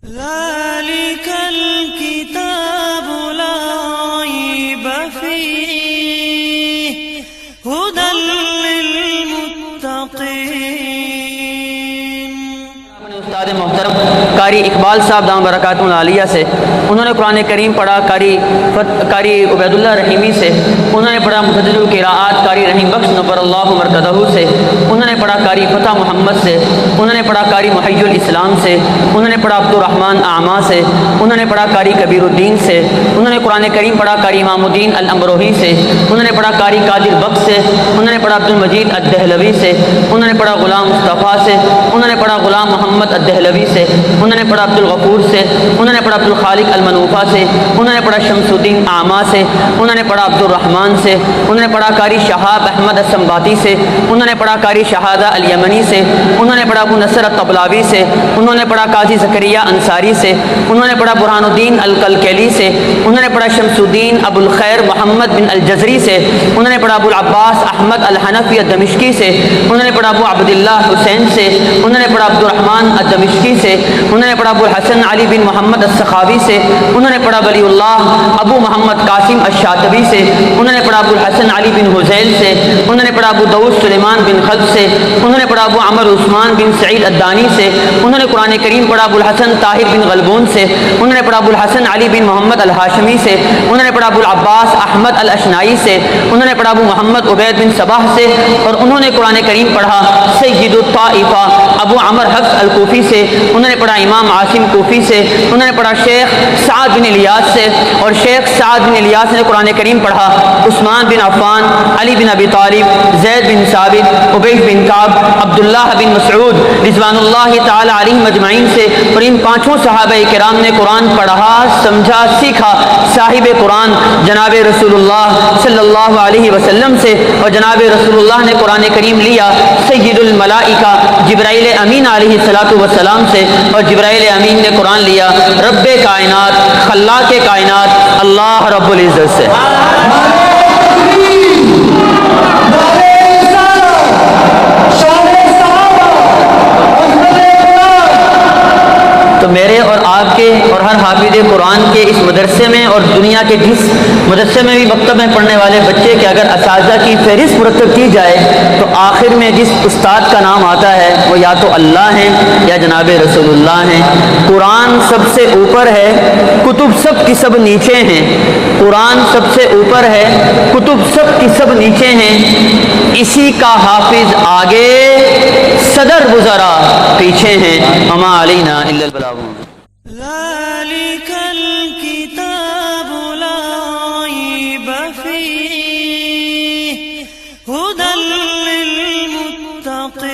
ذلك الكتاب لا ريب فيه هدى للمتقين. استاد محترم قاری اقبال صاحب دام برکاتہ العالیہ سے انہوں نے قرآن کریم پڑھا. قاری عبید اللہ رحیمی سے انہوں نے پڑھا. متدل القراءات قاری رحیم بخش نبر اللہ مرکزہ سے انہوں نے پڑھا. قاری فتح محمد سے انہوں نے پڑھا. قاری محی الاسلام سے انہوں نے پڑھا. عبد الرحمن اعمیٰ سے انہوں نے پڑھا. قاری کبیر الدین سے انہوں نے قرآن کریم پڑھا. قاری امام الدین الامروہی سے انہوں نے پڑھا. قاری قادر بخش سے انہوں نے پڑھا. عبد المجید الدہلوی سے انہوں نے پڑھا. غلام مصطفیٰ سے انہوں نے پڑھا. غلام محمد الدہلوی سے انہوں نے پڑھا. عبد الغفور سے انہوں نے پڑھا. عبد الخالق المنوفہ سے انہوں نے پڑھا. شمس الدین اعمیٰ سے انہوں نے پڑھا. عبد الرحمن سے انہوں نے پڑھا. قاری شہاب احمد السنباطی سے انہوں نے پڑھا. قاری شہادہ الیمنی سے انہوں نے پڑھا. ابو نصر الطبلاوی سے انہوں نے پڑھا. قاضی زکریا انصاری سے انہوں نے پڑھا. برہان الدین الکلکلی سے انہوں نے پڑھا. شمس الدین ابو الخیر محمد بن الجزری سے انہوں نے پڑھا. ابو العباس احمد الحنفی الدمشقی سے انہوں نے پڑھا. ابو عبداللہ حسین سے انہوں نے پڑھا. عبد الرحمن الدمشقی سے انہوں نے پڑھا. ابو الحسن علی بن محمد السخاوی سے انہوں نے پڑھا. ولی اللہ ابو محمد قاسم الشاطبی سے انہوں نے پڑھا. ابو الحسن علی بن حزیل سے انہوں نے پڑھا. ابو داؤد سلیمان بن خلف سے انہوں نے پڑھا. ابو عمر عثمان بن سعید الدانی سے انہوں نے قرآن کریم پڑھا. ابو الحسن طاہر بن غلبون سے انہوں نے پڑھا. ابو الحسن علی بن محمد الہاشمی سے انہوں نے پڑھا. ابو العباس احمد الاشنائی سے انہوں نے پڑھا. ابو محمد عبید بن صباح سے اور انہوں نے قرآن کریم پڑھا. سید الطائفہ ابو عمر حفص الکوفی سے انہوں نے پڑھا. امام عاصم کوفی سے انہوں نے پڑھا. شیخ سعد بن الیاس سے اور شیخ سعد بن الیاس نے قرآن کریم پڑھا. عثمان بن عفان علی بن ابی طالب زید بن ثابت عبید بن کعب عبداللہ بن مسعود رضوان اللہ تعالی علیہم اجمعین سے اور ان پانچوں صحابہ کرام نے قرآن پڑھا, سمجھا, سیکھا صاحب قرآن جناب رسول اللہ صلی اللہ علیہ وسلم سے اور جناب رسول اللہ نے قرآن کریم لیا سید الملائکہ جبرائیل امین علیہ السلام سے اور جبرائیل امین نے قرآن لیا رب کائنات خلاق کائنات اللہ رب العزت سے. تو میرے اور آپ کے اور ہر حافظ قرآن کے اس مدرسے میں اور دنیا کے جس مدرسے میں بھی مکتب میں پڑھنے والے بچے کے اگر اساتذہ کی فہرست مرتب کی جائے تو آخر میں جس استاد کا نام آتا ہے وہ یا تو اللہ ہیں یا جناب رسول اللہ ہیں. قرآن سب سے اوپر ہے, کتب سب کی سب نیچے ہیں. قرآن سب سے اوپر ہے, کتب سب کی سب نیچے ہیں. اسی کا حافظ آگے, صدر وزراء پیچھے ہیں. وما علینا الا البلاغ. ذلك الكتاب لا ريب فيه هدى للمتقين.